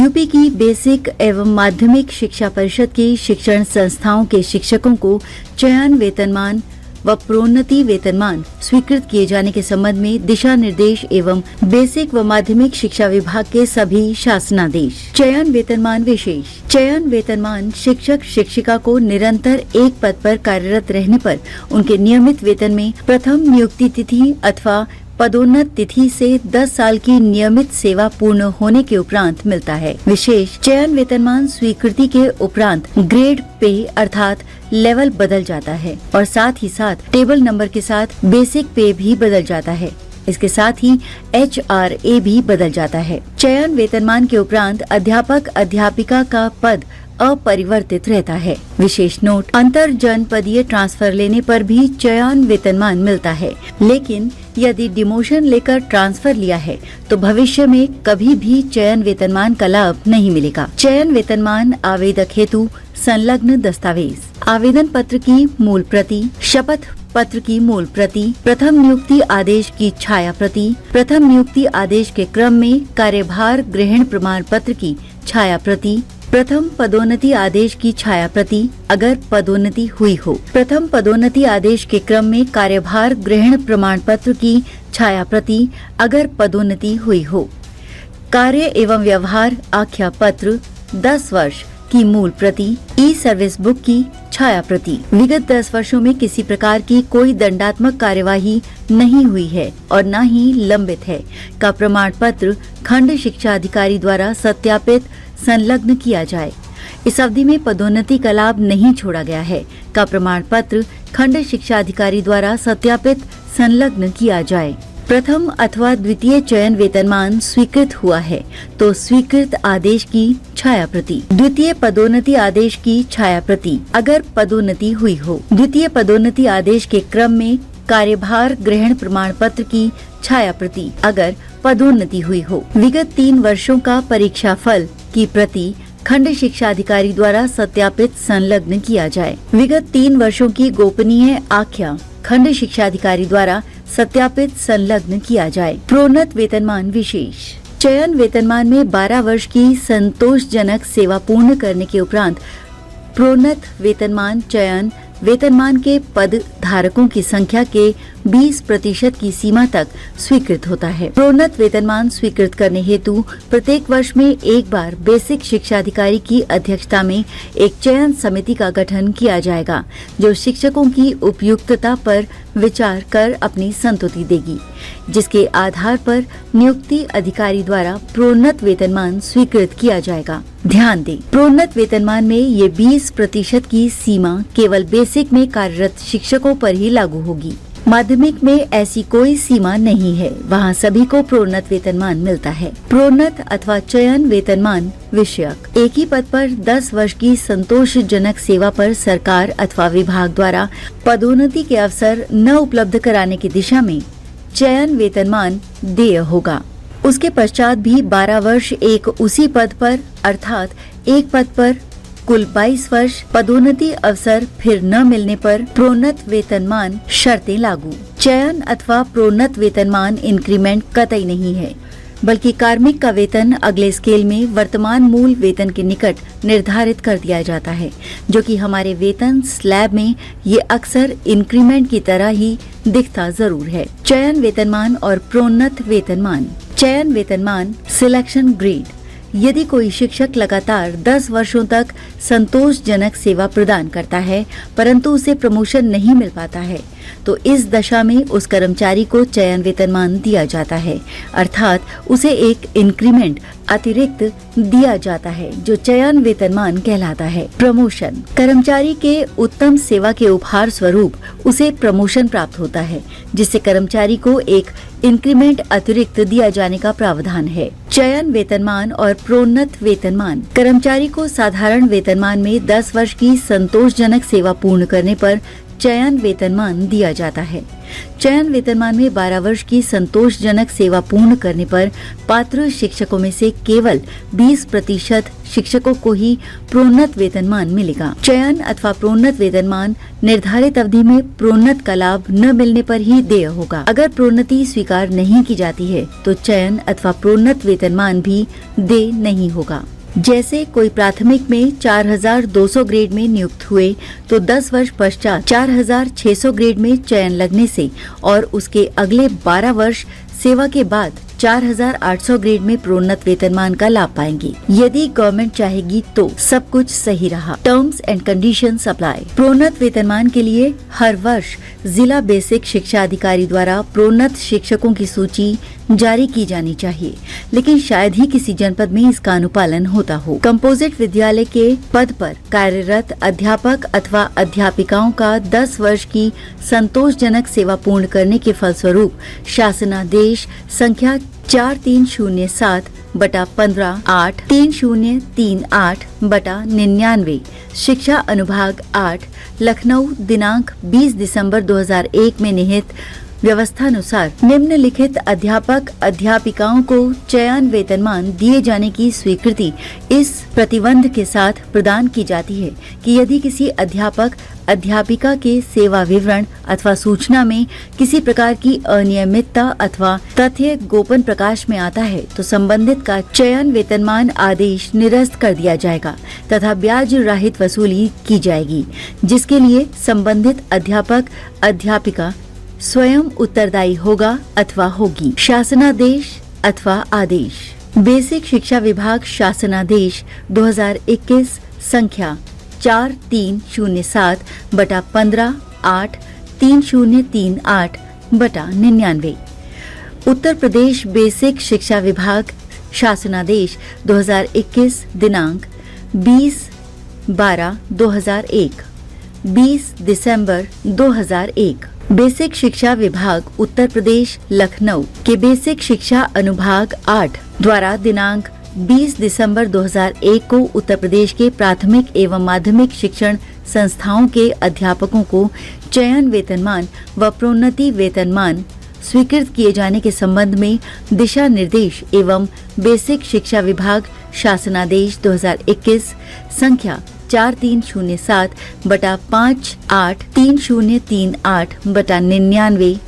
UP की basic एवं माध्यमिक शिक्षा परिषद की शिक्षण संस्थाओं के शिक्षकों को चयन वेतनमान व प्रोन्नति वेतनमान स्वीकृत किए जाने के संबंध में दिशा निर्देश एवं बेसिक व माध्यमिक शिक्षा विभाग के सभी शासनादेश। चयन वेतनमान विशेष। चयन वेतनमान शिक्षक शिक्षिका को निरंतर एक पद पर कार्यरत रहने पर उनके नियमित वेतन में प्रथम नियुक्ति तिथि अथवा पदोन्नत तिथि से 10 साल की नियमित सेवा पूर्ण होने के उपरांत मिलता है। विशेष चयन वेतनमान स्वीकृति के उपरांत ग्रेड पे अर्थात लेवल बदल जाता है और साथ ही साथ टेबल नंबर के साथ बेसिक पे भी बदल जाता है। इसके साथ ही HRA भी बदल जाता है। चयन वेतनमान के उपरांत अध्यापक अध्यापिका का पद अपरिवर्तित रहता है। विशेष नोट, अंतर जनपदीय ट्रांसफर लेने पर भी चयन वेतनमान मिलता है, लेकिन यदि डिमोशन लेकर ट्रांसफर लिया है तो भविष्य में कभी भी चयन वेतनमान का लाभ नहीं मिलेगा। चयन वेतनमान आवेदक हेतु संलग्न दस्तावेज, आवेदन पत्र की मूल प्रति, शपथ पत्र की मूल प्रति, प्रथम नियुक्ति आदेश की छाया प्रति, प्रथम नियुक्ति आदेश के क्रम में कार्यभार ग्रहण प्रमाण पत्र की छाया प्रति, प्रथम पदोन्नति आदेश की छाया प्रति अगर पदोन्नति हुई हो, प्रथम पदोन्नति आदेश के क्रम में कार्यभार ग्रहण प्रमाण पत्र की छाया प्रति अगर पदोन्नति हुई हो, कार्य एवं व्यवहार आख्या पत्र 10 वर्ष की मूल प्रति, ई सर्विस बुक की छाया प्रति। विगत 10 वर्षों में किसी प्रकार की कोई दंडात्मक कार्यवाही नहीं हुई है और न ही लंबित है का प्रमाण पत्र खंड शिक्षा अधिकारी द्वारा सत्यापित संलग्न किया जाए। इस अवधि में पदोन्नति का लाभ नहीं छोड़ा गया है का प्रमाण पत्र खंड शिक्षा अधिकारी द्वारा सत्यापित संलग्न किया जाए। प्रथम अथवा द्वितीय चयन वेतनमान स्वीकृत हुआ है तो स्वीकृत आदेश की छाया प्रति, द्वितीय पदोन्नति आदेश की छाया प्रति अगर पदोन्नति हुई हो, द्वितीय पदोन्नति आदेश के क्रम में कार्यभार ग्रहण प्रमाण पत्र की छाया प्रति अगर पदोन्नति हुई हो, विगत 3 वर्षों का परीक्षा फल की प्रति खंड शिक्षा अधिकारी द्वारा सत्यापित संलग्न किया जाए। विगत 3 वर्षों की गोपनीय आख्या खंड शिक्षा अधिकारी द्वारा सत्यापित संलग्न किया जाए। प्रोन्नत वेतनमान विशेष। चयन वेतनमान में 12 वर्ष की संतोषजनक सेवा पूर्ण करने के उपरांत प्रोन्नत वेतनमान चयन वेतनमान के पद धारकों की संख्या के 20% की सीमा तक स्वीकृत होता है। प्रोन्नत वेतनमान स्वीकृत करने हेतु प्रत्येक वर्ष में एक बार बेसिक शिक्षा अधिकारी की अध्यक्षता में एक चयन समिति का गठन किया जाएगा, जो शिक्षकों की उपयुक्तता पर विचार कर अपनी संतुति देगी, जिसके आधार पर नियुक्ति अधिकारी द्वारा प्रोन्नत वेतनमान स्वीकृत किया जाएगा। ध्यान दें, प्रोन्नत वेतनमान में ये 20% की सीमा केवल बेसिक में कार्यरत शिक्षकों पर ही लागू होगी। माध्यमिक में ऐसी कोई सीमा नहीं है, वहाँ सभी को प्रोन्नत वेतनमान मिलता है। प्रोन्नत अथवा चयन वेतनमान विषयक। एक ही पद पर 10 वर्ष की संतोषजनक सेवा पर सरकार अथवा विभाग द्वारा पदोन्नति के अवसर न उपलब्ध कराने की दिशा में चयन वेतनमान देय होगा। उसके पश्चात भी 12 वर्ष एक उसी पद पर अर्थात एक पद पर कुल 22 वर्ष पदोन्नति अवसर फिर न मिलने पर प्रोन्नत वेतनमान शर्तें लागू। चयन अथवा प्रोन्नत वेतनमान इंक्रीमेंट कतई नहीं है, बल्कि कार्मिक का वेतन अगले स्केल में वर्तमान मूल वेतन के निकट निर्धारित कर दिया जाता है, जो कि हमारे वेतन स्लैब में ये अक्सर इंक्रीमेंट की तरह ही दिखता जरूर है। चयन वेतनमान और प्रोन्नत वेतनमान। चयन वेतनमान सिलेक्शन ग्रेड। यदि कोई शिक्षक लगातार 10 वर्षों तक संतोषजनक सेवा प्रदान करता है परंतु उसे प्रमोशन नहीं मिल पाता है, तो इस दशा में उस कर्मचारी को चयन वेतनमान दिया जाता है, अर्थात उसे एक इंक्रीमेंट अतिरिक्त दिया जाता है, जो चयन वेतनमान कहलाता है। प्रमोशन। कर्मचारी के उत्तम सेवा के उपहार स्वरूप उसे प्रमोशन प्राप्त होता है, जिससे कर्मचारी को एक इंक्रीमेंट अतिरिक्त दिया जाने का प्रावधान है। चयन वेतनमान और प्रोन्नत वेतनमान। कर्मचारी को साधारण वेतनमान में 10 वर्ष की संतोषजनक सेवा पूर्ण करने पर चयन वेतनमान दिया जाता है। चयन वेतनमान में 12 वर्ष की संतोषजनक सेवा पूर्ण करने पर पात्र शिक्षकों में से केवल 20% शिक्षकों को ही प्रोन्नत वेतनमान मिलेगा। चयन अथवा प्रोन्नत वेतनमान निर्धारित अवधि में प्रोन्नत का लाभ न मिलने पर ही देय होगा। अगर प्रोन्नति स्वीकार नहीं की जाती है तो चयन अथवा प्रोन्नत वेतनमान भी देय नहीं होगा। जैसे कोई प्राथमिक में 4200 ग्रेड में नियुक्त हुए तो 10 वर्ष पश्चात 4600 ग्रेड में चयन लगने से और उसके अगले 12 वर्ष सेवा के बाद 4800 ग्रेड में प्रोन्नत वेतनमान का लाभ पाएंगे। यदि गवर्नमेंट चाहेगी तो सब कुछ सही रहा। Terms and conditions apply. प्रोन्नत वेतनमान के लिए हर वर्ष जिला बेसिक शिक्षा अधिकारी द्वारा प्रोन्नत शिक्षकों की सूची जारी की जानी चाहिए, लेकिन शायद ही किसी जनपद में इसका अनुपालन होता हो। कंपोजिट विद्यालय के पद पर कार्यरत अध्यापक अथवा अध्यापिकाओं का 10 वर्ष की संतोषजनक सेवा पूर्ण करने के फलस्वरूप शासनादेश संख्या 4307/15/8/3038/99 शिक्षा अनुभाग 8 लखनऊ दिनांक 20 दिसंबर 2001 में निहित व्यवस्थानुसार निम्नलिखित अध्यापक अध्यापिकाओं को चयन वेतनमान दिए जाने की स्वीकृति इस प्रतिबंध के साथ प्रदान की जाती है कि यदि किसी अध्यापक अध्यापिका के सेवा विवरण अथवा सूचना में किसी प्रकार की अनियमितता अथवा तथ्य गोपन प्रकाश में आता है तो संबंधित का चयन वेतनमान आदेश निरस्त कर दिया जाएगा तथा ब्याज रहित वसूली की जाएगी, जिसके लिए संबंधित अध्यापक अध्यापिका स्वयं उत्तरदायी होगा अथवा होगी। शासनादेश अथवा आदेश। बेसिक शिक्षा विभाग शासनादेश 2021 संख्या 4307/15/8/3038/99। उत्तर प्रदेश बेसिक शिक्षा विभाग शासनादेश 2021 दिनांक 20/12/2001 20 दिसंबर 2001। बेसिक शिक्षा विभाग उत्तर प्रदेश लखनऊ के बेसिक शिक्षा अनुभाग 8 द्वारा दिनांक 20 दिसंबर 2001 को उत्तर प्रदेश के प्राथमिक एवं माध्यमिक शिक्षण संस्थाओं के अध्यापकों को चयन वेतनमान व प्रोन्नति वेतनमान स्वीकृत किए जाने के संबंध में दिशा निर्देश एवं बेसिक शिक्षा विभाग शासनादेश 2021 संख्या 4307/5/8/3038/99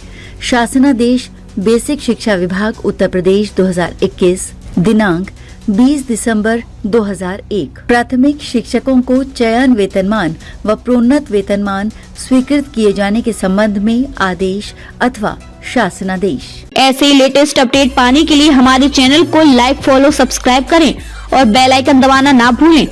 शासनादेश बेसिक शिक्षा विभाग उत्तर प्रदेश 2021 दिनांक 20 दिसंबर 2001। प्राथमिक शिक्षकों को चयन वेतनमान व प्रोन्नत वेतनमान स्वीकृत किए जाने के संबंध में आदेश अथवा शासनादेश। ऐसे ही लेटेस्ट अपडेट पाने के लिए हमारे चैनल को लाइक, फॉलो, सब्सक्राइब करें और बेल आइकन दबाना ना भूलें।